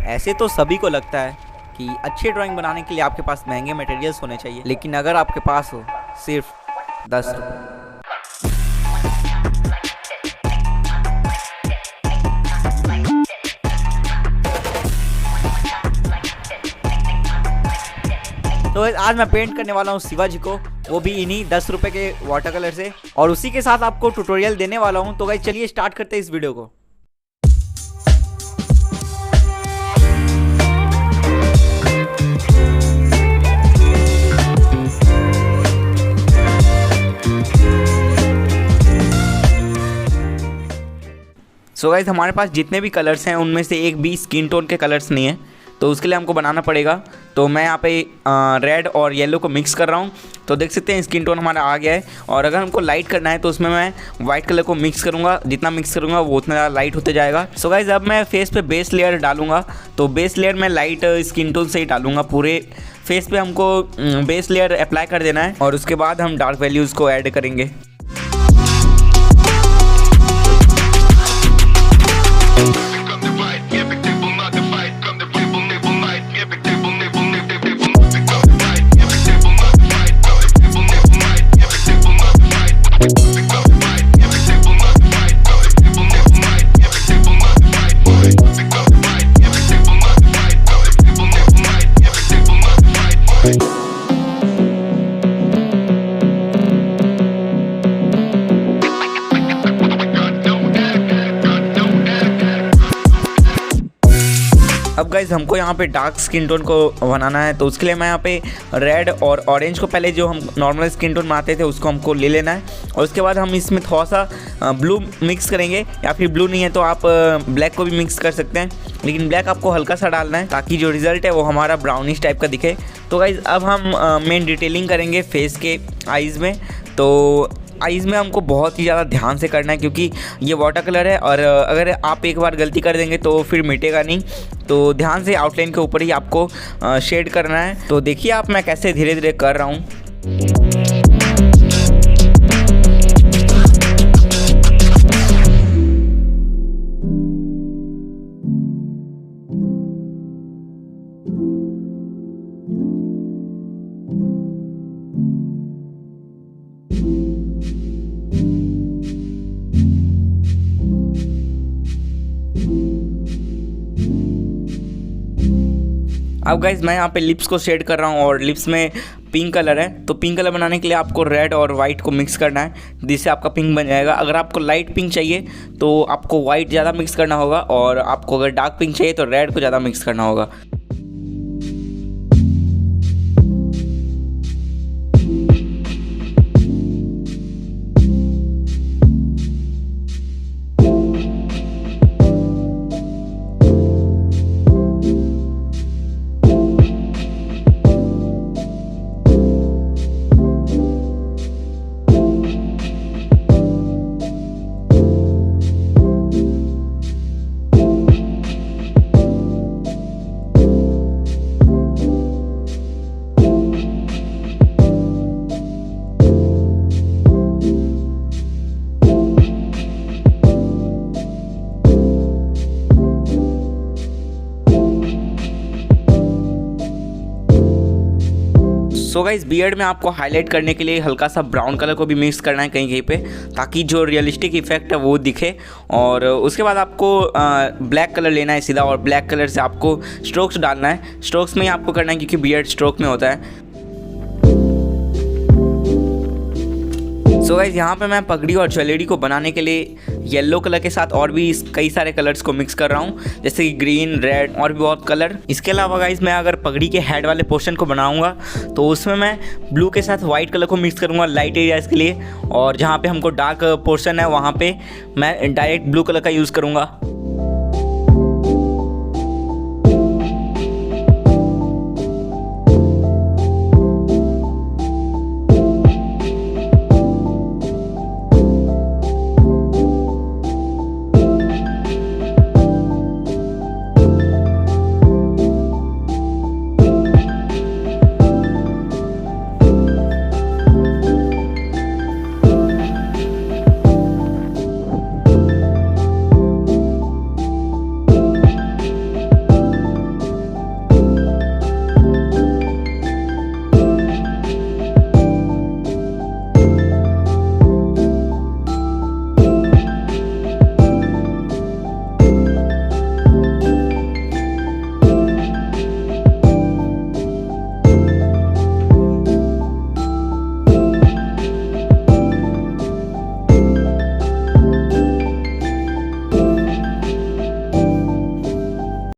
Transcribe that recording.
ऐसे तो सभी को लगता है कि अच्छी ड्राइंग बनाने के लिए आपके पास महंगे मटेरियल्स होने चाहिए, लेकिन अगर आपके पास हो सिर्फ 10 रुपये। तो आज मैं पेंट करने वाला हूँ शिवाजी को, वो भी इन्हीं 10 रुपये के वाटर कलर से, और उसी के साथ आपको ट्यूटोरियल देने वाला हूँ। तो गाइस चलिए स्टार्ट करते हैं इस वीडियो को। सो गाइस हमारे पास जितने भी कलर्स हैं उनमें से एक भी स्किन टोन के कलर्स नहीं है, तो उसके लिए हमको बनाना पड़ेगा। तो मैं यहाँ पे रेड और येलो को मिक्स कर रहा हूँ। तो देख सकते हैं स्किन टोन हमारा आ गया है, और अगर हमको लाइट करना है तो उसमें मैं वाइट कलर को मिक्स करूँगा। जितना मिक्स करूँगा वो उतना ज़्यादा लाइट होते जाएगा। सो गाइस अब मैं फेस पे बेस लेयर डालूँगा, तो बेस लेयर मैं लाइट स्किन टोन से ही डालूँगा। पूरे फेस पे हमको बेस लेयर अप्लाई कर देना है, और उसके बाद हम डार्क वैल्यूज़ को ऐड करेंगे। अब गाइज हमको यहाँ पे डार्क स्किन टोन को बनाना है, तो उसके लिए मैं यहाँ पे रेड और ऑरेंज को पहले जो हम नॉर्मल स्किन टोन बनाते थे उसको हमको ले लेना है, और उसके बाद हम इसमें थोड़ा सा ब्लू मिक्स करेंगे, या फिर ब्लू नहीं है तो आप ब्लैक को भी मिक्स कर सकते हैं, लेकिन ब्लैक आपको हल्का सा डालना है ताकि जो रिजल्ट है वो हमारा ब्राउनिश टाइप का दिखे। तो गाइज अब हम मेन डिटेलिंग करेंगे फेस के आइज़ में। तो आइज़ में हमको बहुत ही ज़्यादा ध्यान से करना है, क्योंकि ये वाटर कलर है, और अगर आप एक बार गलती कर देंगे तो फिर मिटेगा नहीं। तो ध्यान से आउटलाइन के ऊपर ही आपको शेड करना है। तो देखिए आप मैं कैसे धीरे धीरे कर रहा हूँ। अब गाइज मैं यहाँ पे लिप्स को शेड कर रहा हूँ, और लिप्स में पिंक कलर है। तो पिंक कलर बनाने के लिए आपको रेड और वाइट को मिक्स करना है, जिससे आपका पिंक बन जाएगा। अगर आपको लाइट पिंक चाहिए तो आपको वाइट ज़्यादा मिक्स करना होगा, और आपको अगर डार्क पिंक चाहिए तो रेड को ज़्यादा मिक्स करना होगा। सो गाइस बियर्ड में आपको हाईलाइट करने के लिए हल्का सा ब्राउन कलर को भी मिक्स करना है कहीं कहीं पे, ताकि जो रियलिस्टिक इफेक्ट है वो दिखे। और उसके बाद आपको ब्लैक कलर लेना है सीधा, और ब्लैक कलर से आपको स्ट्रोक्स डालना है। स्ट्रोक्स में ही आपको करना है क्योंकि बियर्ड स्ट्रोक में होता है। सो गाइस यहाँ पे मैं पगड़ी और ज्वेलरी को बनाने के लिए येलो कलर के साथ और भी कई सारे कलर्स को मिक्स कर रहा हूँ, जैसे कि ग्रीन, रेड और भी बहुत कलर। इसके अलावा गाइस मैं अगर पगड़ी के हेड वाले पोर्शन को बनाऊंगा तो उसमें मैं ब्लू के साथ वाइट कलर को मिक्स करूँगा लाइट एरियाज़ के लिए, और जहाँ पे हमको डार्क पोर्शन है वहाँ पे मैं डायरेक्ट ब्लू कलर का यूज़ करूँगा।